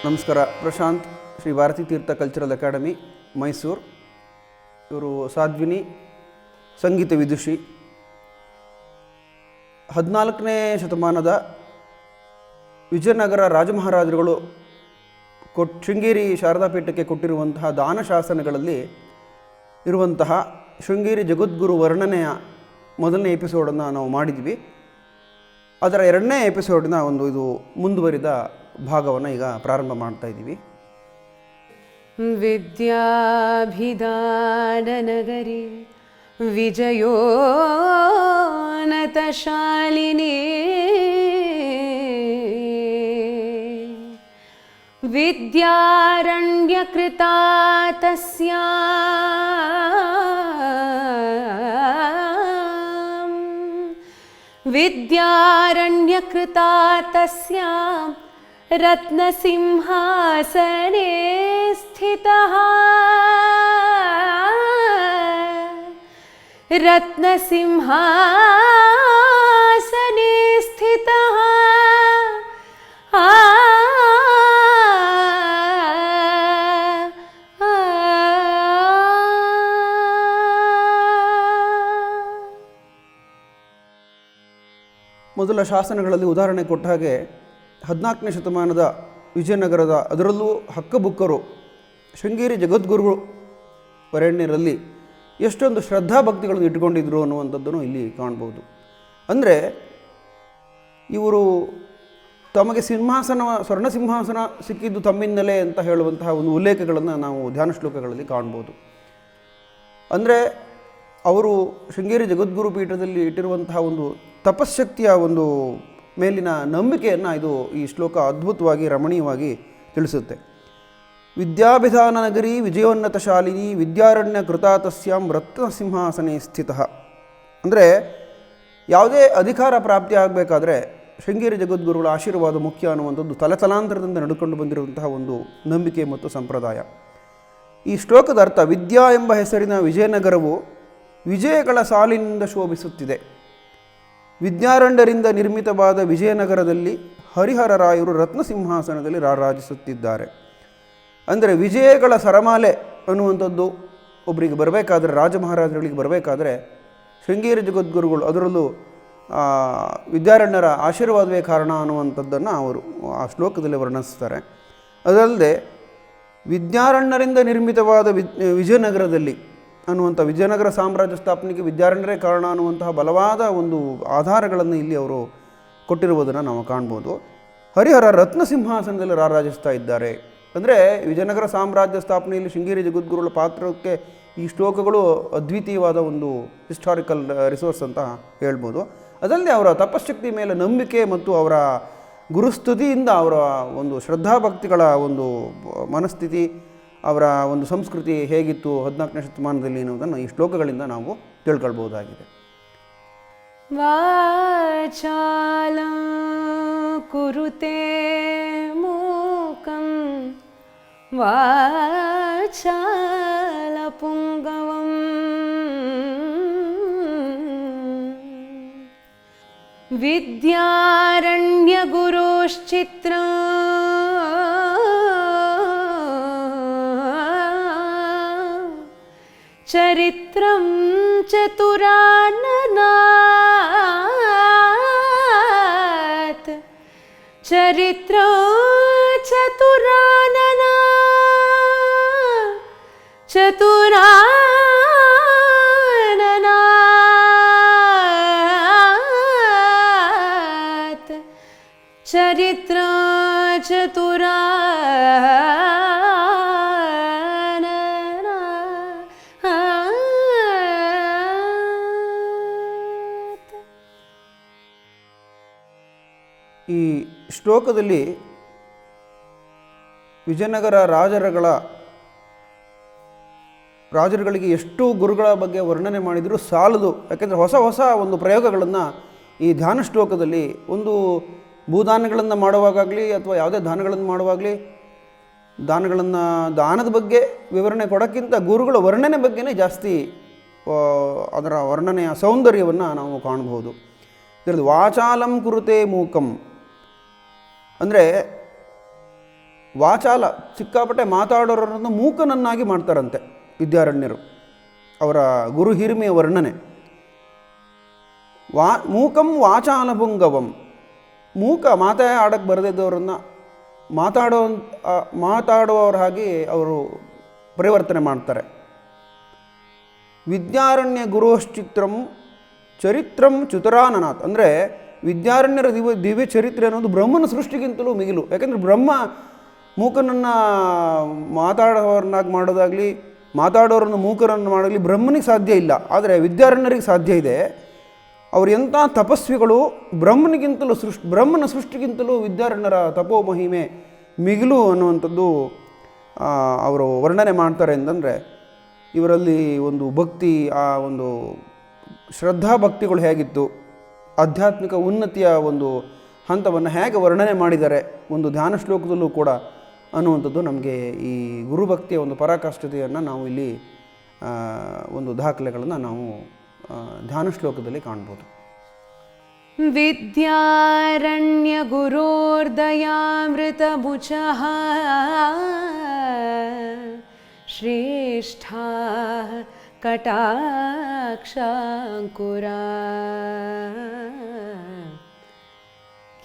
ನಮಸ್ಕಾರ. ಪ್ರಶಾಂತ್, ಶ್ರೀ ಭಾರತೀ ತೀರ್ಥ cultural academy, Mysuru. ಇವರು ಸಾಧ್ವಿನಿ, ಸಂಗೀತ ವಿದುಷಿ. 14ನೇ ಶತಮಾನದ ವಿಜಯನಗರ ರಾಜಮಹಾರಾಜರುಗಳು ಶೃಂಗೇರಿ ಶಾರದಾ ಪೀಠಕ್ಕೆ ಕೊಟ್ಟಿರುವಂತಹ ದಾನ ಶಾಸನಗಳಲ್ಲಿ ಇರುವಂತಹ ಶೃಂಗೇರಿ ಜಗದ್ಗುರು ವರ್ಣನೆಯ ಮೊದಲನೇ ಎಪಿಸೋಡನ್ನು ನಾವು ಮಾಡಿದ್ವಿ. ಅದರ 2ನೇ ಎಪಿಸೋಡಿನ ಇದು ಮುಂದುವರಿದ ಭಾಗವನ್ನು ಈಗ ಪ್ರಾರಂಭ ಮಾಡ್ತಾ ಇದ್ದೀವಿ. ವಿದ್ಯಾಭಿದಾನನಗರಿ ವಿಜಯೋನ್ನತಶಾಲಿನಿ ವಿದ್ಯಾರಣ್ಯಕೃತಾ ತಸ್ಯಾಂ ವಿದ್ಯಾರಣ್ಯಕೃತಾ ತಸ್ಯಾಂ ರತ್ನಸಿಂಹಾಸನೆ ಸ್ಥಿತಃ ರತ್ನಸಿಂಹಾಸನೆ ಸ್ಥಿತಃ ಮೊದಲ ಶಾಸನಗಳಲ್ಲಿ ಉದಾಹರಣೆ ಕೊಟ್ಟ ಹಾಗೆ 14ನೇ ಶತಮಾನದ ವಿಜಯನಗರದ, ಅದರಲ್ಲೂ ಹಕ್ಕಬುಕ್ಕರು ಶೃಂಗೇರಿ ಜಗದ್ಗುರು ವರೆಣ್ಯರಲ್ಲಿ ಎಷ್ಟೊಂದು ಶ್ರದ್ಧಾಭಕ್ತಿಗಳನ್ನು ಇಟ್ಕೊಂಡಿದ್ರು ಅನ್ನುವಂಥದ್ದನ್ನು ಇಲ್ಲಿ ಕಾಣ್ಬೋದು. ಅಂದರೆ ಇವರು ತಮಗೆ ಸ್ವರ್ಣ ಸಿಂಹಾಸನ ಸಿಕ್ಕಿದ್ದು ತಮ್ಮಿಂದಲೇ ಅಂತ ಹೇಳುವಂತಹ ಒಂದು ಉಲ್ಲೇಖಗಳನ್ನು ನಾವು ಧ್ಯಾನ ಶ್ಲೋಕಗಳಲ್ಲಿ ಕಾಣ್ಬೋದು. ಅಂದರೆ ಅವರು ಶೃಂಗೇರಿ ಜಗದ್ಗುರು ಪೀಠದಲ್ಲಿ ಇಟ್ಟಿರುವಂತಹ ಒಂದು ತಪಶ್ಶಕ್ತಿಯ ಒಂದು ಮೇಲಿನ ನಂಬಿಕೆಯನ್ನು ಈ ಶ್ಲೋಕ ಅದ್ಭುತವಾಗಿ ರಮಣೀಯವಾಗಿ ತಿಳಿಸುತ್ತೆ. ವಿದ್ಯಾಭಿಧಾನ ನಗರಿ ವಿಜಯೋನ್ನತ ಶಾಲಿನಿ ವಿದ್ಯಾರಣ್ಯ ಕೃತಾ ತಸ್ಯಾಂ ರತ್ನಸಿಂಹಾಸನೆ ಸ್ಥಿತಃ. ಅಂದರೆ ಯಾವುದೇ ಅಧಿಕಾರ ಪ್ರಾಪ್ತಿ ಆಗಬೇಕಾದ್ರೆ ಶೃಂಗೇರಿ ಜಗದ್ಗುರುಗಳ ಆಶೀರ್ವಾದ ಮುಖ್ಯ ಅನ್ನುವಂಥದ್ದು ತಲೆತಲಾಂತರದಿಂದ ನಡ್ಕೊಂಡು ಬಂದಿರುವಂತಹ ಒಂದು ನಂಬಿಕೆ ಮತ್ತು ಸಂಪ್ರದಾಯ. ಈ ಶ್ಲೋಕದ ಅರ್ಥ, ವಿದ್ಯಾ ಎಂಬ ಹೆಸರಿನ ವಿಜಯನಗರವು ವಿಜಯಗಳ ಸಾಲಿನಿಂದ ಶೋಭಿಸುತ್ತಿದೆ. ವಿದ್ಯಾರಣ್ಯರಿಂದ ನಿರ್ಮಿತವಾದ ವಿಜಯನಗರದಲ್ಲಿ ಹರಿಹರರಾಯರು ರತ್ನಸಿಂಹಾಸನದಲ್ಲಿ ರಾರಾಜಿಸುತ್ತಿದ್ದಾರೆ. ಅಂದರೆ ವಿಜಯಗಳ ಸರಮಾಲೆ ಅನ್ನುವಂಥದ್ದು ಒಬ್ಬರಿಗೆ ಬರಬೇಕಾದ್ರೆ, ರಾಜ ಮಹಾರಾಜರುಗಳಿಗೆ ಬರಬೇಕಾದ್ರೆ ಶೃಂಗೇರಿ ಜಗದ್ಗುರುಗಳು, ಅದರಲ್ಲೂ ವಿದ್ಯಾರಣ್ಯರ ಆಶೀರ್ವಾದವೇ ಕಾರಣ ಅನ್ನುವಂಥದ್ದನ್ನು ಅವರು ಆ ಶ್ಲೋಕದಲ್ಲಿ ವರ್ಣಿಸ್ತಾರೆ. ಅದಲ್ಲದೆ ವಿದ್ಯಾರಣ್ಯರಿಂದ ನಿರ್ಮಿತವಾದ ವಿಜಯನಗರದಲ್ಲಿ ಅನ್ನುವಂಥ ವಿಜಯನಗರ ಸಾಮ್ರಾಜ್ಯ ಸ್ಥಾಪನೆಗೆ ವಿದ್ಯಾರಣ್ಯರೇ ಕಾರಣ ಅನ್ನುವಂತಹ ಬಲವಾದ ಒಂದು ಆಧಾರಗಳನ್ನು ಇಲ್ಲಿ ಅವರು ಕೊಟ್ಟಿರುವುದನ್ನು ನಾವು ಕಾಣ್ಬೋದು. ಹರಿಹರ ರತ್ನಸಿಂಹಾಸನದಲ್ಲಿ ರಾರಾಜಿಸ್ತಾ ಇದ್ದಾರೆ. ಅಂದರೆ ವಿಜಯನಗರ ಸಾಮ್ರಾಜ್ಯ ಸ್ಥಾಪನೆಯಲ್ಲಿ ಶೃಂಗೇರಿ ಜಗದ್ಗುರುಗಳ ಪಾತ್ರಕ್ಕೆ ಈ ಶ್ಲೋಕಗಳು ಅದ್ವಿತೀಯವಾದ ಒಂದು ಹಿಸ್ಟಾರಿಕಲ್ ರಿಸೋರ್ಸ್ ಅಂತ ಹೇಳ್ಬೋದು. ಅದಲ್ಲದೆ ಅವರ ತಪಶ್ಶಕ್ತಿ ಮೇಲೆ ನಂಬಿಕೆ ಮತ್ತು ಅವರ ಗುರುಸ್ತುತಿಯಿಂದ ಅವರ ಒಂದು ಶ್ರದ್ಧಾಭಕ್ತಿಗಳ ಒಂದು ಮನಸ್ಥಿತಿ, ಅವರ ಒಂದು ಸಂಸ್ಕೃತಿ ಹೇಗಿತ್ತು 14ನೇ ಶತಮಾನದಲ್ಲಿ ಅನ್ನೋದನ್ನು ಈ ಶ್ಲೋಕಗಳಿಂದ ನಾವು ತಿಳ್ಕೊಳ್ಬಹುದಾಗಿದೆ. ವಾಚಾಲಂ ಕುರುತೆ ಮೂಕಂ ವಾಚಾಲ ಪುಂಗವಂ ವಿದ್ಯಾರಣ್ಯ ಗುರುಶ್ಚಿತ್ರಂ ಚರಿತ್ರಂ ಚತುರಾನನಾತ್ ಚರಿತ್ರಂ ಚತುರಾನನಾತ್ ಚರಿತ್ರಂ ಈ ಶ್ಲೋಕದಲ್ಲಿ ವಿಜಯನಗರ ರಾಜರುಗಳಿಗೆ ಎಷ್ಟು ಗುರುಗಳ ಬಗ್ಗೆ ವರ್ಣನೆ ಮಾಡಿದರೂ ಸಾಲದು. ಯಾಕೆಂದರೆ ಹೊಸ ಹೊಸ ಒಂದು ಪ್ರಯೋಗಗಳನ್ನು ಈ ಧ್ಯಾನ ಶ್ಲೋಕದಲ್ಲಿ, ಒಂದು ಭೂದಾನಗಳನ್ನು ಮಾಡುವಾಗಲಿ ಅಥವಾ ಯಾವುದೇ ದಾನಗಳನ್ನು ಮಾಡುವಾಗಲಿ ದಾನದ ಬಗ್ಗೆ ವಿವರಣೆ ಕೊಡೋಕ್ಕಿಂತ ಗುರುಗಳ ವರ್ಣನೆ ಬಗ್ಗೆನೇ ಜಾಸ್ತಿ ಅದರ ವರ್ಣನೆಯ ಸೌಂದರ್ಯವನ್ನು ನಾವು ಕಾಣಬಹುದು. ಇದರಲ್ಲಿ ವಾಚಾಲಂ ಕುರುತೆ ಮೂಕಂ ಅಂದರೆ ವಾಚಾಲ ಸಿಕ್ಕಾಪಟ್ಟೆ ಮಾತಾಡೋರನ್ನು ಮೂಕನನ್ನಾಗಿ ಮಾಡ್ತಾರಂತೆ ವಿದ್ಯಾರಣ್ಯರು. ಅವರ ಗುರು ಹಿರಿಮೆಯ ವರ್ಣನೆ. ಮೂಕಂ ವಾಚಾಲಭುಂಗವಂ, ಮೂಕ ಮಾತೇ ಆಡಕ್ಕೆ ಬರದಿದ್ದವರನ್ನು ಮಾತಾಡುವವರ ಹಾಗೆ ಅವರು ಪರಿವರ್ತನೆ ಮಾಡ್ತಾರೆ. ವಿದ್ಯಾರಣ್ಯ ಗುರೋಶ್ಚಿತ್ರಂ ಚರಿತ್ರಂ ಚ್ಯುತರಾನನಾಥ್, ಅಂದರೆ ವಿದ್ಯಾರಣ್ಯರ ದಿವ್ಯ ಚರಿತ್ರೆ ಅನ್ನೋದು ಬ್ರಹ್ಮನ ಸೃಷ್ಟಿಗಿಂತಲೂ ಮಿಗಿಲು. ಯಾಕೆಂದರೆ ಬ್ರಹ್ಮ ಮೂಕನನ್ನು ಮಾತಾಡೋರನ್ನಾಗಿ ಮಾಡೋದಾಗಲಿ, ಮಾತಾಡೋರನ್ನು ಮೂಕರನ್ನು ಮಾಡೋದಾಗಲಿ ಬ್ರಹ್ಮನಿಗೆ ಸಾಧ್ಯ ಇಲ್ಲ. ಆದರೆ ವಿದ್ಯಾರಣ್ಯರಿಗೆ ಸಾಧ್ಯ ಇದೆ. ಅವರು ಎಂಥ ತಪಸ್ವಿಗಳು, ಬ್ರಹ್ಮನ ಸೃಷ್ಟಿಗಿಂತಲೂ ವಿದ್ಯಾರಣ್ಯರ ತಪೋ ಮಹಿಮೆ ಮಿಗಿಲು ಅನ್ನುವಂಥದ್ದು ಅವರು ವರ್ಣನೆ ಮಾಡ್ತಾರೆ. ಅಂತಂದರೆ ಇವರಲ್ಲಿ ಒಂದು ಭಕ್ತಿ, ಆ ಒಂದು ಶ್ರದ್ಧಾ ಭಕ್ತಿಗಳು ಹೇಗಿತ್ತು, ಆಧ್ಯಾತ್ಮಿಕ ಉನ್ನತಿಯ ಒಂದು ಹಂತವನ್ನು ಹೇಗೆ ವರ್ಣನೆ ಮಾಡಿದ್ದಾರೆ ಒಂದು ಧ್ಯಾನ ಶ್ಲೋಕದಲ್ಲೂ ಕೂಡ ಅನ್ನುವಂಥದ್ದು ನಮಗೆ ಈ ಗುರುಭಕ್ತಿಯ ಒಂದು ಪರಾಕಾಷ್ಠತೆಯನ್ನು ನಾವು ಇಲ್ಲಿ ಒಂದು ದಾಖಲೆಗಳನ್ನು ನಾವು ಧ್ಯಾನ ಶ್ಲೋಕದಲ್ಲಿ ಕಾಣ್ಬೋದು. ವಿದ್ಯಾರಣ್ಯ ಗುರೋರ್ದಯಾಮೃತಭುಜಃ ಶ್ರೇಷ್ಠಾ ಕಟಾಕ್ಷಾಂಕುರಾ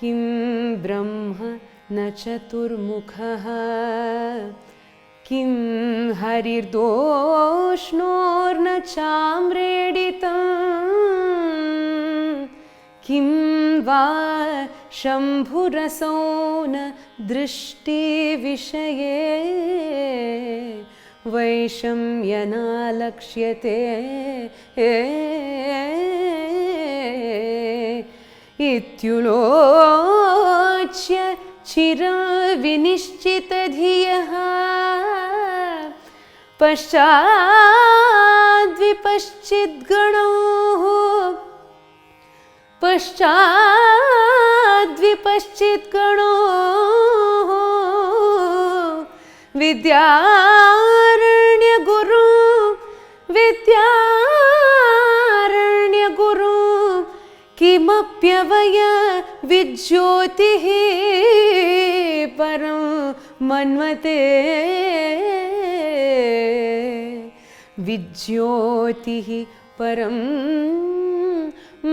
ಕಿಂ ಬ್ರಹ್ಮ ನ ಚತುರ್ಮುಖಃ ಕಿಂ ಹರಿರ್ದೋಷ್ಣೋರ್ನ ಚಾಮ್ರೇಡಿತಂ ಕಿಂ ವಾ ಶಂಭುರಸೋ ನ ದೃಷ್ಟಿವಿಷಯೇ ವೈಷಮ್ಯನಾಲಕ್ಷ್ಯತೆ ಇತ್ಯುಲೋಚ್ಯ ಚಿರವಿನಿಶ್ಚಿತಧಿಯಃ ಪಶ್ಚಾದ್ವಿಪಶ್ಚಿದ್ಗಣೋ ವಿದ್ಯಾರಣ್ಯ ಗುರು ಕಿಮಪ್ಯವಯ ವಿಜ್ಯೋತಿಃ ಪರಂ ಮನ್ವತೆ ವಿಜ್ಯೋತಿಃ ಪರಂ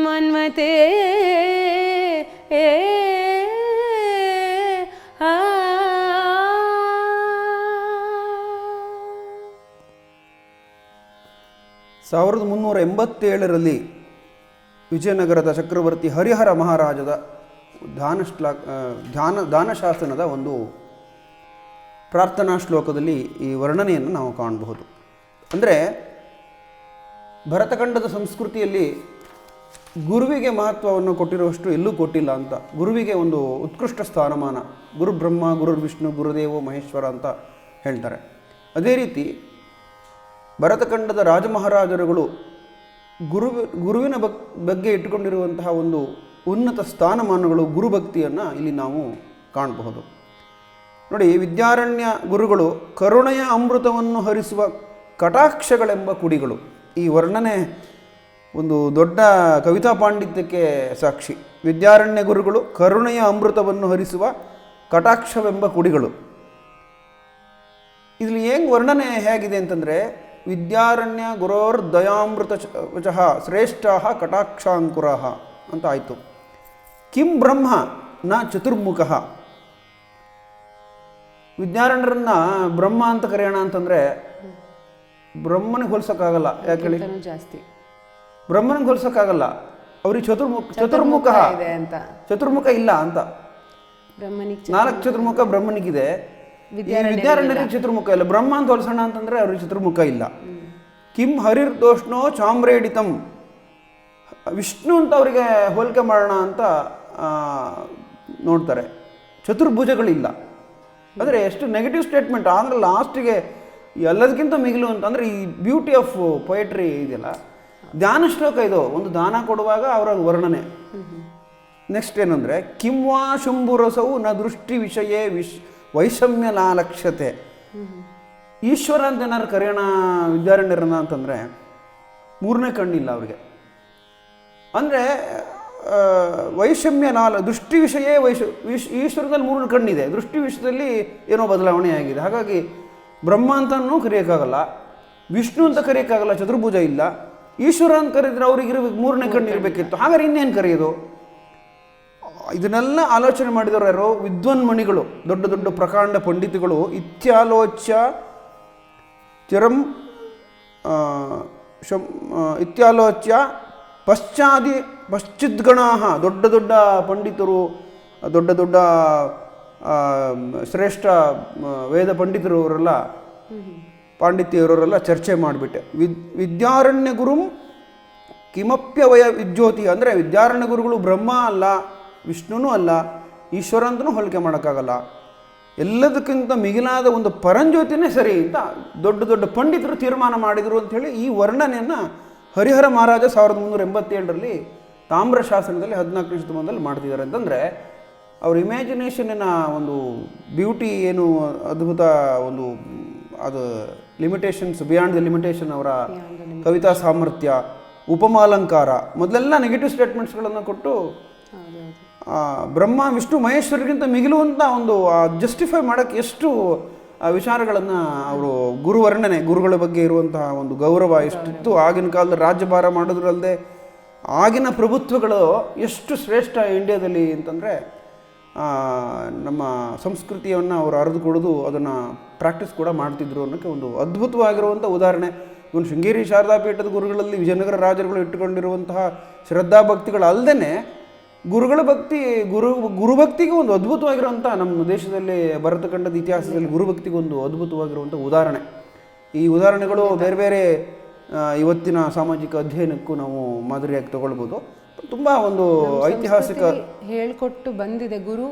ಮನ್ವತೆ. ಸಾವಿರದ 387ರಲ್ಲಿ ವಿಜಯನಗರದ ಚಕ್ರವರ್ತಿ ಹರಿಹರ ಮಹಾರಾಜದ ದಾನಶಾಸನದ ಒಂದು ಪ್ರಾರ್ಥನಾ ಶ್ಲೋಕದಲ್ಲಿ ಈ ವರ್ಣನೆಯನ್ನು ನಾವು ಕಾಣಬಹುದು. ಅಂದರೆ ಭರತಖಂಡದ ಸಂಸ್ಕೃತಿಯಲ್ಲಿ ಗುರುವಿಗೆ ಮಹತ್ವವನ್ನು ಕೊಟ್ಟಿರುವಷ್ಟು ಎಲ್ಲೂ ಕೊಟ್ಟಿಲ್ಲ ಅಂತ, ಗುರುವಿಗೆ ಒಂದು ಉತ್ಕೃಷ್ಟ ಸ್ಥಾನಮಾನ, ಗುರು ಬ್ರಹ್ಮ, ಗುರು ವಿಷ್ಣು, ಗುರುದೇವೋ ಮಹೇಶ್ವರ ಅಂತ ಹೇಳ್ತಾರೆ. ಅದೇ ರೀತಿ ಭರತಖಂಡದ ರಾಜಮಹಾರಾಜರುಗಳು ಗುರುವಿನ ಬಗ್ಗೆ ಇಟ್ಟುಕೊಂಡಿರುವಂತಹ ಒಂದು ಉನ್ನತ ಸ್ಥಾನಮಾನಗಳು, ಗುರುಭಕ್ತಿಯನ್ನು ಇಲ್ಲಿ ನಾವು ಕಾಣಬಹುದು. ನೋಡಿ, ವಿದ್ಯಾರಣ್ಯ ಗುರುಗಳು ಕರುಣೆಯ ಅಮೃತವನ್ನು ಹರಿಸುವ ಕಟಾಕ್ಷಗಳೆಂಬ ಕುಡಿಗಳು. ಈ ವರ್ಣನೆ ಒಂದು ದೊಡ್ಡ ಕವಿತಾ ಪಾಂಡಿತ್ಯಕ್ಕೆ ಸಾಕ್ಷಿ. ವಿದ್ಯಾರಣ್ಯ ಗುರುಗಳು ಕರುಣೆಯ ಅಮೃತವನ್ನು ಹರಿಸುವ ಕಟಾಕ್ಷವೆಂಬ ಕುಡಿಗಳು. ಇಲ್ಲಿ ಹೆಂಗೆ ವರ್ಣನೆ ಹೇಗಿದೆ ಅಂತಂದರೆ, ವಿದ್ಯಾರಣ್ಯ ಗುರೋರ್ ದಯಾಮೃತ ವಚಃ ಶ್ರೇಷ್ಠ ಕಟಾಕ್ಷಾಂಕುರ ಅಂತ ಆಯಿತು. ಕಿಂ ಬ್ರಹ್ಮ ನ ಚತುರ್ಮುಖ. ವಿದ್ಯಾರಣ್ಯರನ್ನ ಬ್ರಹ್ಮ ಅಂತ ಕರೆಯೋಣ ಅಂತಂದರೆ ಬ್ರಹ್ಮನಿಗೆ ಹೋಲಿಸೋಕ್ಕಾಗಲ್ಲ. ಯಾಕೆ ಹೇಳಿ? ಜಾಸ್ತಿ ಬ್ರಹ್ಮನಿಗೆ ಹೋಲಿಸೋಕ್ಕಾಗಲ್ಲ. ಅವ್ರಿಗೆ ಚತುರ್ಮುಖ ಇಲ್ಲ ಅಂತ. 4 ಚತುರ್ಮುಖ ಬ್ರಹ್ಮನಿಗಿದೆ, ವಿದ್ಯಾರಣ್ಯರಿಗೆ ಚತುರ್ಮುಖ ಇಲ್ಲ. ಬ್ರಹ್ಮ ಅಂತ ಹೋಲಿಸೋಣ ಅಂತಂದರೆ ಅವ್ರಿಗೆ ಚತುರ್ಮುಖ ಇಲ್ಲ. ಕಿಂ ಹರಿರ್ದೋಷ್ಣೋ ಚಾಮ್ರೇಡಿತಂ. ವಿಷ್ಣು ಅಂತ ಅವರಿಗೆ ಹೋಲಿಕೆ ಮಾಡೋಣ ಅಂತ ನೋಡ್ತಾರೆ. ಚತುರ್ಭುಜಗಳಿಲ್ಲ. ಅಂದರೆ ಎಷ್ಟು ನೆಗೆಟಿವ್ ಸ್ಟೇಟ್ಮೆಂಟ್. ಆದರೆ ಲಾಸ್ಟಿಗೆ ಎಲ್ಲದಕ್ಕಿಂತ ಮಿಗಿಲು ಅಂತಂದರೆ ಈ ಬ್ಯೂಟಿ ಆಫ್ ಪೊಯೆಟ್ರಿ ಇದೆಯಲ್ಲ, ಧ್ಯಾನ ಶ್ಲೋಕ ಇದು. ಒಂದು ದಾನ ಕೊಡುವಾಗ ಅವರ ವರ್ಣನೆ. ನೆಕ್ಸ್ಟ್ ಏನಂದರೆ, ಕಿಂವಾ ಶಂಭುರಸವು ನ ದೃಷ್ಟಿ ವಿಷಯೇ ವೈಷಮ್ಯ ನಾಲಕ್ಷ್ಯತೆ. ಈಶ್ವರ ಅಂತ ಏನಾದ್ರು ಕರೆಯೋಣ ವಿದ್ಯಾರಣ್ಯರನ್ನ ಅಂತಂದರೆ 3ನೇ ಕಣ್ಣಿಲ್ಲ ಅವ್ರಿಗೆ. ಅಂದರೆ ವೈಷಮ್ಯ ದೃಷ್ಟಿ ವಿಷಯೇ ಈಶ್ವರದಲ್ಲಿ 3 ಕಣ್ಣಿದೆ, ದೃಷ್ಟಿ ವಿಷಯದಲ್ಲಿ ಏನೋ ಬದಲಾವಣೆ ಆಗಿದೆ. ಹಾಗಾಗಿ ಬ್ರಹ್ಮ ಅಂತನೂ ಕರೆಯೋಕ್ಕಾಗಲ್ಲ, ವಿಷ್ಣು ಅಂತ ಕರೆಯೋಕ್ಕಾಗಲ್ಲ, ಚತುರ್ಭುಜ ಇಲ್ಲ. ಈಶ್ವರ ಅಂತ ಕರೆದ್ರೆ ಅವ್ರಿಗೆ 3ನೇ ಕಣ್ಣು ಇರಬೇಕಿತ್ತು. ಹಾಗಾದ್ರೆ ಇನ್ನೇನು ಕರೆಯೋದು? ಇದನ್ನೆಲ್ಲ ಆಲೋಚನೆ ಮಾಡಿದವರು ಯಾರೋ ವಿದ್ವನ್ಮಣಿಗಳು, ದೊಡ್ಡ ದೊಡ್ಡ ಪ್ರಕಾಂಡ ಪಂಡಿತಗಳು. ಇತ್ಯಾಲೋಚ್ಯ ಚಿರಂ ಇತ್ಯಾಲೋಚ್ಯ ಪಶ್ಚಿದ್ಗಣಾ, ದೊಡ್ಡ ದೊಡ್ಡ ಪಂಡಿತರು, ದೊಡ್ಡ ದೊಡ್ಡ ಶ್ರೇಷ್ಠ ವೇದ ಪಂಡಿತರು ಅವರೆಲ್ಲ, ಪಾಂಡಿತ್ಯವರೆಲ್ಲ ಚರ್ಚೆ ಮಾಡಿಬಿಟ್ಟೆ. ವಿದ್ಯಾರಣ್ಯ ಗುರುಂ ಕಿಮಪ್ಯವಯ ವಿಜ್ಯೋತಿ, ಅಂದರೆ ವಿದ್ಯಾರಣ್ಯ ಗುರುಗಳು ಬ್ರಹ್ಮ ಅಲ್ಲ, ವಿಷ್ಣುನೂ ಅಲ್ಲ, ಈಶ್ವರ ಅಂತಲೂ ಹೋಲಿಕೆ ಮಾಡೋಕ್ಕಾಗಲ್ಲ, ಎಲ್ಲದಕ್ಕಿಂತ ಮಿಗಿಲಾದ ಒಂದು ಪರಂಜ್ಯೋತಿನೇ ಸರಿ ಅಂತ ದೊಡ್ಡ ದೊಡ್ಡ ಪಂಡಿತರು ತೀರ್ಮಾನ ಮಾಡಿದರು ಅಂಥೇಳಿ ಈ ವರ್ಣನೆಯನ್ನು ಹರಿಹರ ಮಹಾರಾಜ 1387ರಲ್ಲಿ ತಾಮ್ರ ಶಾಸನದಲ್ಲಿ 14ನೇ ಶತಮಾನದಲ್ಲಿ ಮಾಡ್ತಿದ್ದಾರೆ. ಅಂತಂದರೆ ಅವ್ರ ಇಮ್ಯಾಜಿನೇಷನಿನ ಒಂದು ಬ್ಯೂಟಿ ಏನು ಅದ್ಭುತ, ಒಂದು ಅದು ಲಿಮಿಟೇಷನ್ಸ್, ಬಿಯಾಂಡ್ ದ ಲಿಮಿಟೇಷನ್, ಅವರ ಕವಿತಾ ಸಾಮರ್ಥ್ಯ, ಉಪಮಾಲಂಕಾರ, ಮೊದಲೆಲ್ಲ ನೆಗೆಟಿವ್ ಸ್ಟೇಟ್ಮೆಂಟ್ಸ್ಗಳನ್ನು ಕೊಟ್ಟು ಬ್ರಹ್ಮ ವಿಷ್ಣು ಮಹೇಶ್ವರಿಗಿಂತ ಮಿಗಿಲುವಂಥ ಒಂದು ಜಸ್ಟಿಫೈ ಮಾಡೋಕ್ಕೆ ಎಷ್ಟು ವಿಚಾರಗಳನ್ನು ಅವರು ಗುರುವರ್ಣನೆ, ಗುರುಗಳ ಬಗ್ಗೆ ಇರುವಂತಹ ಒಂದು ಗೌರವ ಎಷ್ಟಿತ್ತು. ಆಗಿನ ಕಾಲದಲ್ಲಿ ರಾಜ್ಯಭಾರ ಮಾಡೋದ್ರಲ್ಲದೆ ಆಗಿನ ಪ್ರಭುತ್ವಗಳು ಎಷ್ಟು ಶ್ರೇಷ್ಠ ಇಂಡಿಯಾದಲ್ಲಿ ಅಂತಂದರೆ ನಮ್ಮ ಸಂಸ್ಕೃತಿಯನ್ನು ಅವರು ಅರಿದುಕೊಳ್ಳೋದು, ಅದನ್ನು ಪ್ರಾಕ್ಟೀಸ್ ಕೂಡ ಮಾಡ್ತಿದ್ರು ಅನ್ನೋಕ್ಕೆ ಒಂದು ಅದ್ಭುತವಾಗಿರುವಂಥ ಉದಾಹರಣೆ. ಇವನು ಶೃಂಗೇರಿ ಶಾರದಾ ಪೀಠದ ಗುರುಗಳಲ್ಲಿ ವಿಜಯನಗರ ರಾಜರುಗಳು ಇಟ್ಟುಕೊಂಡಿರುವಂತಹ ಶ್ರದ್ಧಾಭಕ್ತಿಗಳು ಅಲ್ಲದೆ ಗುರುಗಳ ಭಕ್ತಿ, ಗುರುಭಕ್ತಿಗೆ ಒಂದು ಅದ್ಭುತವಾಗಿರುವಂಥ, ನಮ್ಮ ದೇಶದಲ್ಲಿ ಭರತಖಂಡದ ಇತಿಹಾಸದಲ್ಲಿ ಗುರುಭಕ್ತಿಗೆ ಒಂದು ಅದ್ಭುತವಾಗಿರುವಂಥ ಉದಾಹರಣೆ. ಈ ಉದಾಹರಣೆಗಳು ಬೇರೆ ಬೇರೆ ಇವತ್ತಿನ ಸಾಮಾಜಿಕ ಅಧ್ಯಯನಕ್ಕೂ ನಾವು ಮಾದರಿಯಾಗಿ ತಗೊಳ್ಬೋದು. ತುಂಬ ಒಂದು ಐತಿಹಾಸಿಕ ಹೇಳ್ಕೊಟ್ಟು ಬಂದಿದೆ ಗುರು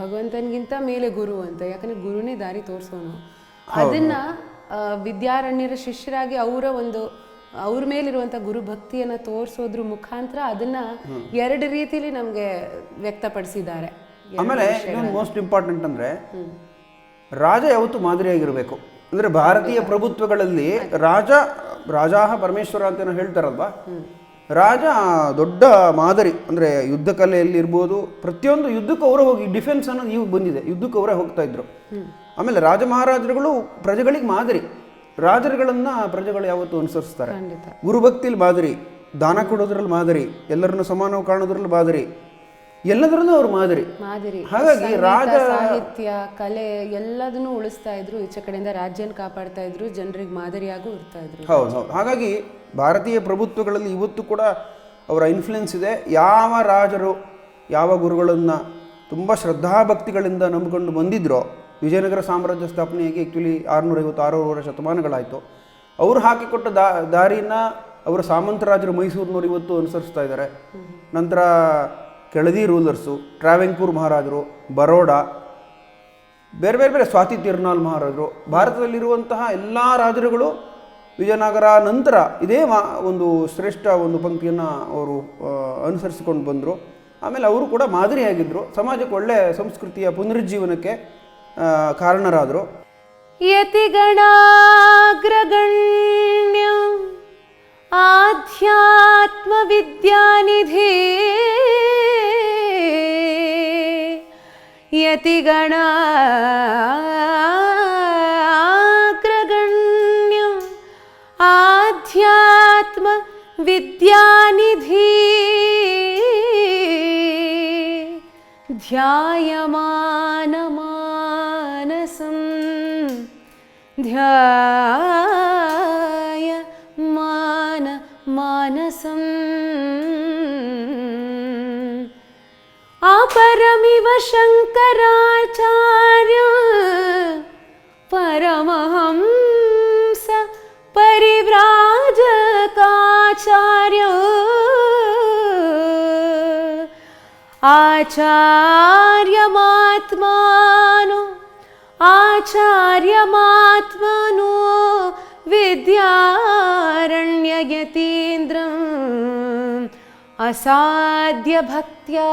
ಭಗವಂತನಿಗಿಂತ ಮೇಲೆ ಗುರು ಅಂತ. ಯಾಕಂದ್ರೆ ಗುರುನೇ ದಾರಿ ತೋರಿಸೋನು. ಅದನ್ನ ವಿದ್ಯಾರಣ್ಯರ ಶಿಷ್ಯರಾಗಿ ಅವ್ರ ಮೇಲಿರುವಂಥ ಗುರು ಭಕ್ತಿಯನ್ನು ತೋರಿಸೋದ್ರ ಮುಖಾಂತರ ಅದನ್ನ 2 ರೀತಿಯಲ್ಲಿ ನಮಗೆ ವ್ಯಕ್ತಪಡಿಸಿದ್ದಾರೆ. ಆಮೇಲೆ ಇನ್ನೊಂದು ಮೋಸ್ಟ್ ಇಂಪಾರ್ಟೆಂಟ್ ಅಂದರೆ ರಾಜ ಯಾವತ್ತೂ ಮಾದರಿಯಾಗಿರಬೇಕು. ಅಂದರೆ ಭಾರತೀಯ ಪ್ರಭುತ್ವಗಳಲ್ಲಿ ರಾಜಾಹ ಪರಮೇಶ್ವರ ಅಂತ ಹೇಳ್ತಾರಲ್ವಾ, ರಾಜ ದೊಡ್ಡ ಮಾದರಿ. ಅಂದರೆ ಯುದ್ಧ ಕಲೆಯಲ್ಲಿರ್ಬೋದು, ಪ್ರತಿಯೊಂದು ಯುದ್ಧಕ್ಕೂ ಅವರೇ ಹೋಗಿ, ಡಿಫೆನ್ಸ್ ಅನ್ನೋದು ಈಗ ಬಂದಿದೆ, ಯುದ್ಧಕ್ಕೆ ಅವರೇ ಹೋಗ್ತಾ ಇದ್ರು. ಆಮೇಲೆ ರಾಜ ಮಹಾರಾಜರುಗಳು ಪ್ರಜೆಗಳಿಗೆ ಮಾದರಿ, ರಾಜರುಗಳನ್ನು ಪ್ರಜೆಗಳು ಯಾವತ್ತೂ ಅನುಸರಿಸ್ತಾರೆ. ಗುರುಭಕ್ತಿಲಿ ಮಾದರಿ, ದಾನ ಕೊಡೋದ್ರಲ್ಲಿ ಮಾದರಿ, ಎಲ್ಲರನ್ನು ಸಮಾನವಾಗಿ ಕಾಣೋದ್ರಲ್ಲಿ ಮಾದರಿ, ಎಲ್ಲದರಲ್ಲೂ ಅವ್ರು ಮಾದರಿ. ಹಾಗಾಗಿ ರಾಜ ಸಾಹಿತ್ಯ ಕಲೆ ಎಲ್ಲದನ್ನೂ ಉಳಿಸ್ತಾ ಇದ್ರು, ಈಚೆ ಕಡೆಯಿಂದ ರಾಜ್ಯನ ಕಾಪಾಡ್ತಾ ಇದ್ರು, ಜನರಿಗೆ ಮಾದರಿಯಾಗೂ ಇರ್ತಾ ಇದ್ರು. ಹೌದು. ಹಾಗಾಗಿ ಭಾರತೀಯ ಪ್ರಭುತ್ವಗಳಲ್ಲಿ ಇವತ್ತು ಕೂಡ ಅವರ ಇನ್ಫ್ಲುಯೆನ್ಸ್ ಇದೆ. ಯಾವ ರಾಜರು ಯಾವ ಗುರುಗಳನ್ನು ತುಂಬ ಶ್ರದ್ಧಾಭಕ್ತಿಗಳಿಂದ ನಂಬಿಕೊಂಡು ಬಂದಿದ್ರೋ, ವಿಜಯನಗರ ಸಾಮ್ರಾಜ್ಯ ಸ್ಥಾಪನೆಯಾಗಿ ಆ್ಯಕ್ಚುಲಿ 650-600 ಶತಮಾನಗಳಾಯಿತು. ಅವರು ಹಾಕಿಕೊಟ್ಟ ದಾರಿನ ಅವರ ಸಾಮಂತರಾಜರು ಮೈಸೂರಿನವರು ಇವತ್ತು ಅನುಸರಿಸ್ತಾ ಇದ್ದಾರೆ. ನಂತರ ಕೆಳದಿ ರೂಲರ್ಸು, ಟ್ರಾವೆಂಕೂರ್ ಮಹಾರಾಜರು, ಬರೋಡಾ, ಬೇರೆ ಬೇರೆ ಬೇರೆ ಸ್ವಾತಿ ತಿರುನಾಲ್ ಮಹಾರಾಜರು, ಭಾರತದಲ್ಲಿರುವಂತಹ ಎಲ್ಲ ರಾಜರುಗಳು ವಿಜಯನಗರ ನಂತರ ಇದೇ ಒಂದು ಶ್ರೇಷ್ಠ ಒಂದು ಪಂಕ್ತಿಯನ್ನು ಅವರು ಅನುಸರಿಸಿಕೊಂಡು ಬಂದರು. ಆಮೇಲೆ ಅವರು ಕೂಡ ಮಾದರಿಯಾಗಿದ್ದರು, ಸಮಾಜಕ್ಕೆ ಒಳ್ಳೆಯ ಸಂಸ್ಕೃತಿಯ ಪುನರುಜ್ಜೀವನಕ್ಕೆ ಕಾರಣರಾದರು. ಯತಿಗಣಾಗ್ರಗಣ್ಯ ಆಧ್ಯಾತ್ಮ ವಿದ್ಯಾನಿಧಿ, ಯತಿಗಣಾಗ್ರಗಣ್ಯ ಆಧ್ಯಾತ್ಮ ವಿದ್ಯಾನಿಧಿ, ಧ್ಯಾಯಮಾನ ಮಾನಸಂ ಧ್ಯಾಯಮಾನ ಮಾನಸಂ अपरमिव शङ्कराचार्य परमहंस परिव्राजकाचार्य आचार्यमात्मनो विद्यारण्ययतीन्द्रम् असाध्य भक्त्या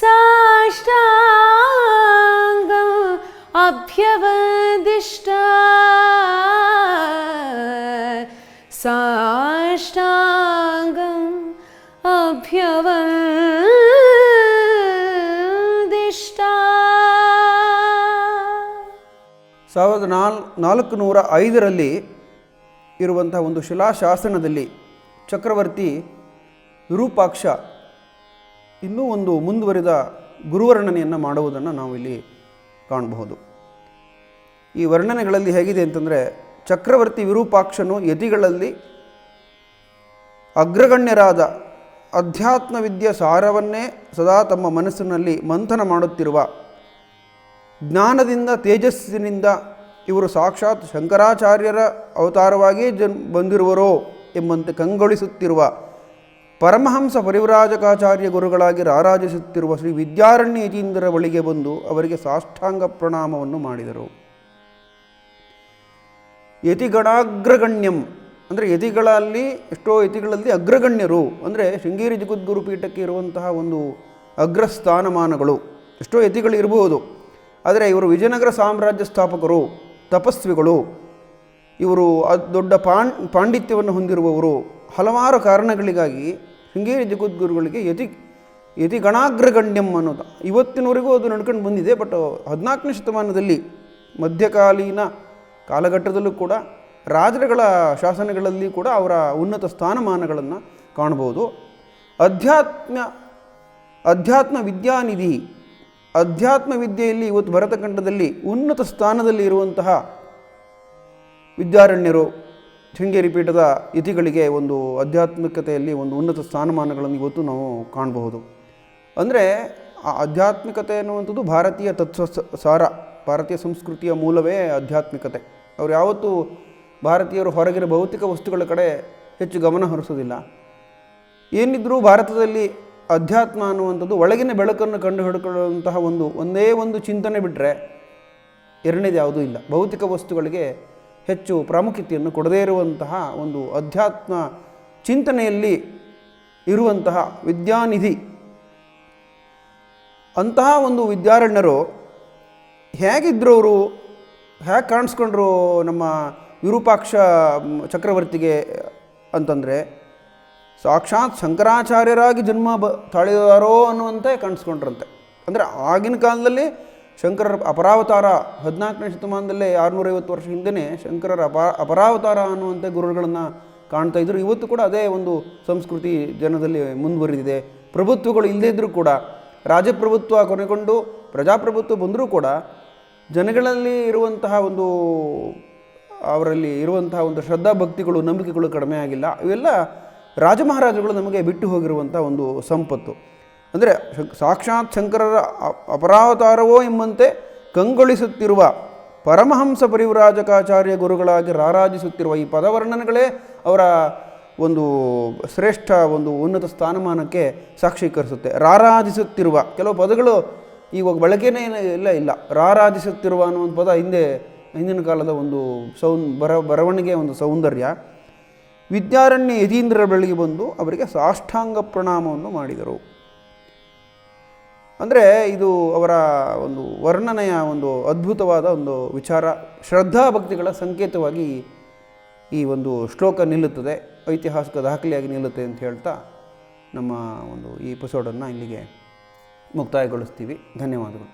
साष्टांगम् अभ्यवदिष्टा 1405 ಇರುವಂಥ ಒಂದು ಶಿಲಾಶಾಸನದಲ್ಲಿ ಚಕ್ರವರ್ತಿ ವಿರೂಪಾಕ್ಷ ಇನ್ನೂ ಒಂದು ಮುಂದುವರಿದ ಗುರುವರ್ಣನೆಯನ್ನು ಮಾಡುವುದನ್ನು ನಾವು ಇಲ್ಲಿ ಕಾಣಬಹುದು. ಈ ವರ್ಣನೆಗಳಲ್ಲಿ ಹೇಗಿದೆ ಅಂತಂದರೆ, ಚಕ್ರವರ್ತಿ ವಿರೂಪಾಕ್ಷನು ಯತಿಗಳಲ್ಲಿ ಅಗ್ರಗಣ್ಯರಾದ ಅಧ್ಯಾತ್ಮ ವಿದ್ಯೆ ಸಾರವನ್ನೇ ಸದಾ ತಮ್ಮ ಮನಸ್ಸಿನಲ್ಲಿ ಮಂಥನ ಮಾಡುತ್ತಿರುವ, ಜ್ಞಾನದಿಂದ ತೇಜಸ್ಸಿನಿಂದ ಇವರು ಸಾಕ್ಷಾತ್ ಶಂಕರಾಚಾರ್ಯರ ಅವತಾರವಾಗಿಯೇ ಬಂದಿರುವರೋ ಎಂಬಂತೆ ಕಂಗೊಳಿಸುತ್ತಿರುವ ಪರಮಹಂಸ ಪರಿವ್ರಾಜಕಾಚಾರ್ಯ ಗುರುಗಳಾಗಿ ರಾರಾಜಿಸುತ್ತಿರುವ ಶ್ರೀ ವಿದ್ಯಾರಣ್ಯ ಯತೀಂದ್ರರ ಬಳಿಗೆ ಬಂದು ಅವರಿಗೆ ಸಾಷ್ಟಾಂಗ ಪ್ರಣಾಮವನ್ನು ಮಾಡಿದರು. ಯತಿಗಣಾಗ್ರಗಣ್ಯಂ ಅಂದರೆ ಯತಿಗಳಲ್ಲಿ ಎಷ್ಟೋ ಯತಿಗಳಲ್ಲಿ ಅಗ್ರಗಣ್ಯರು ಅಂದರೆ ಶೃಂಗೇರಿ ಜಗದ್ಗುರು ಪೀಠಕ್ಕೆ ಇರುವಂತಹ ಒಂದು ಅಗ್ರಸ್ಥಾನಮಾನಗಳು ಎಷ್ಟೋ ಯತಿಗಳು ಇರಬಹುದು. ಆದರೆ ಇವರು ವಿಜಯನಗರ ಸಾಮ್ರಾಜ್ಯ ಸ್ಥಾಪಕರು, ತಪಸ್ವಿಗಳು, ಇವರು ದೊಡ್ಡ ಪಾಂಡಿತ್ಯವನ್ನು ಹೊಂದಿರುವವರು. ಹಲವಾರು ಕಾರಣಗಳಿಗಾಗಿ ಶೃಂಗೇರಿ ಜಗದ್ಗುರುಗಳಿಗೆ ಯತಿಗಣಾಗ್ರಗಣ್ಯಂ ಅನ್ನೋದು ಇವತ್ತಿನವರೆಗೂ ಅದು ನಡ್ಕೊಂಡು ಬಂದಿದೆ. ಬಟ್ 14ನೇ ಶತಮಾನದಲ್ಲಿ ಮಧ್ಯಕಾಲೀನ ಕಾಲಘಟ್ಟದಲ್ಲೂ ಕೂಡ ರಾಜರುಗಳ ಶಾಸನಗಳಲ್ಲಿ ಕೂಡ ಅವರ ಉನ್ನತ ಸ್ಥಾನಮಾನಗಳನ್ನು ಕಾಣಬಹುದು. ಅಧ್ಯಾತ್ಮ ವಿದ್ಯಾನಿಧಿ, ಅಧ್ಯಾತ್ಮ ವಿದ್ಯೆಯಲ್ಲಿ ಇವತ್ತು ಭರತಖಂಡದಲ್ಲಿ ಉನ್ನತ ಸ್ಥಾನದಲ್ಲಿ ಇರುವಂತಹ ವಿದ್ಯಾರಣ್ಯರು ಶೃಂಗೇರಿ ಪೀಠದ ಯತಿಗಳಿಗೆ ಒಂದು ಆಧ್ಯಾತ್ಮಿಕತೆಯಲ್ಲಿ ಒಂದು ಉನ್ನತ ಸ್ಥಾನಮಾನಗಳನ್ನು ಇವತ್ತು ನಾವು ಕಾಣಬಹುದು. ಅಂದರೆ ಆ ಆಧ್ಯಾತ್ಮಿಕತೆ ಅನ್ನುವಂಥದ್ದು ಭಾರತೀಯ ಸಾರ, ಭಾರತೀಯ ಸಂಸ್ಕೃತಿಯ ಮೂಲವೇ ಆಧ್ಯಾತ್ಮಿಕತೆ. ಅವರು ಯಾವತ್ತೂ ಭಾರತೀಯರು ಹೊರಗಿನ ಭೌತಿಕ ವಸ್ತುಗಳ ಕಡೆ ಹೆಚ್ಚು ಗಮನ ಹರಿಸೋದಿಲ್ಲ. ಏನಿದ್ರೂ ಭಾರತದಲ್ಲಿ ಅಧ್ಯಾತ್ಮ ಅನ್ನುವಂಥದ್ದು ಒಳಗಿನ ಬೆಳಕನ್ನು ಕಂಡು ಹಿಡ್ಕೊಳ್ಳುವಂತಹ ಒಂದೇ ಒಂದು ಚಿಂತನೆ ಬಿಟ್ಟರೆ ಎರಡನೇದು ಯಾವುದೂ ಇಲ್ಲ. ಭೌತಿಕ ವಸ್ತುಗಳಿಗೆ ಹೆಚ್ಚು ಪ್ರಾಮುಖ್ಯತೆಯನ್ನು ಕೊಡದೇ ಇರುವಂತಹ ಒಂದು ಅಧ್ಯಾತ್ಮ ಚಿಂತನೆಯಲ್ಲಿ ಇರುವಂತಹ ವಿದ್ಯಾನಿಧಿ ಅಂತಹ ಒಂದು ವಿದ್ಯಾರಣ್ಯರು ಹೇಗಿದ್ದರು, ಅವರು ಹೇಗೆ ಕಾಣಿಸ್ಕೊಂಡ್ರು ನಮ್ಮ ವಿರೂಪಾಕ್ಷ ಚಕ್ರವರ್ತಿಗೆ ಅಂತಂದರೆ, ಸಾಕ್ಷಾತ್ ಶಂಕರಾಚಾರ್ಯರಾಗಿ ಜನ್ಮ ತಾಳಿದಾರೋ ಅನ್ನುವಂತೆ ಕಾಣಿಸ್ಕೊಂಡ್ರಂತೆ. ಅಂದರೆ ಆಗಿನ ಕಾಲದಲ್ಲಿ ಶಂಕರರ ಅಪರಾವತಾರ 14ನೇ ಶತಮಾನದಲ್ಲೇ 650 ವರ್ಷ ಹಿಂದೆ ಶಂಕರರ ಅಪರಾವತಾರ ಅನ್ನುವಂಥ ಗುರುಗಳನ್ನು ಕಾಣ್ತಾ ಇದ್ದರು. ಇವತ್ತು ಕೂಡ ಅದೇ ಒಂದು ಸಂಸ್ಕೃತಿ ಜನದಲ್ಲಿ ಮುಂದುವರಿದಿದೆ. ಪ್ರಭುತ್ವಗಳು ಇಲ್ಲದೇ ಇದ್ದರೂ ಕೂಡ, ರಾಜಪ್ರಭುತ್ವ ಕೊನೆಗೊಂಡು ಪ್ರಜಾಪ್ರಭುತ್ವ ಬಂದರೂ ಕೂಡ ಜನಗಳಲ್ಲಿ ಇರುವಂತಹ ಅವರಲ್ಲಿ ಇರುವಂತಹ ಒಂದು ಶ್ರದ್ಧಾಭಕ್ತಿಗಳು, ನಂಬಿಕೆಗಳು ಕಡಿಮೆ ಆಗಿಲ್ಲ. ಇವೆಲ್ಲ ರಾಜಮಹಾರಾಜಗಳು ನಮಗೆ ಬಿಟ್ಟು ಹೋಗಿರುವಂಥ ಒಂದು ಸಂಪತ್ತು. ಅಂದರೆ ಸಾಕ್ಷಾತ್ ಶಂಕರರ ಅಪರಾವತಾರವೋ ಎಂಬಂತೆ ಕಂಗೊಳಿಸುತ್ತಿರುವ ಪರಮಹಂಸ ಪರಿವ್ರಾಜಕಾಚಾರ್ಯ ಗುರುಗಳಾಗಿ ರಾರಾಜಿಸುತ್ತಿರುವ ಈ ಪದವರ್ಣನೆಗಳೇ ಅವರ ಒಂದು ಶ್ರೇಷ್ಠ ಒಂದು ಉನ್ನತ ಸ್ಥಾನಮಾನಕ್ಕೆ ಸಾಕ್ಷೀಕರಿಸುತ್ತೆ. ರಾರಾಜಿಸುತ್ತಿರುವ ಕೆಲವು ಪದಗಳು ಇವಾಗ ಬಳಕೆನೇ ಇಲ್ಲ. ರಾರಾಜಿಸುತ್ತಿರುವ ಅನ್ನೋ ಒಂದು ಪದ ಹಿಂದಿನ ಕಾಲದ ಒಂದು ಬರವಣಿಗೆ ಒಂದು ಸೌಂದರ್ಯ. ವಿದ್ಯಾರಣ್ಯ ಯತೀಂದ್ರರ ಬಳಿಗೆ ಬಂದು ಅವರಿಗೆ ಸಾಷ್ಟಾಂಗ ಪ್ರಣಾಮವನ್ನು ಮಾಡಿದರು. ಅಂದರೆ ಇದು ಅವರ ಒಂದು ವರ್ಣನೆಯ ಒಂದು ಅದ್ಭುತವಾದ ಒಂದು ವಿಚಾರ, ಶ್ರದ್ಧಾಭಕ್ತಿಗಳ ಸಂಕೇತವಾಗಿ ಈ ಒಂದು ಶ್ಲೋಕ ನಿಲ್ಲುತ್ತದೆ, ಐತಿಹಾಸಿಕ ದಾಖಲೆಯಾಗಿ ನಿಲ್ಲುತ್ತೆ ಅಂತ ಹೇಳ್ತಾ ನಮ್ಮ ಒಂದು ಈ ಎಪಿಸೋಡನ್ನು ಇಲ್ಲಿಗೆ ಮುಕ್ತಾಯಗೊಳಿಸ್ತೀವಿ. ಧನ್ಯವಾದಗಳು.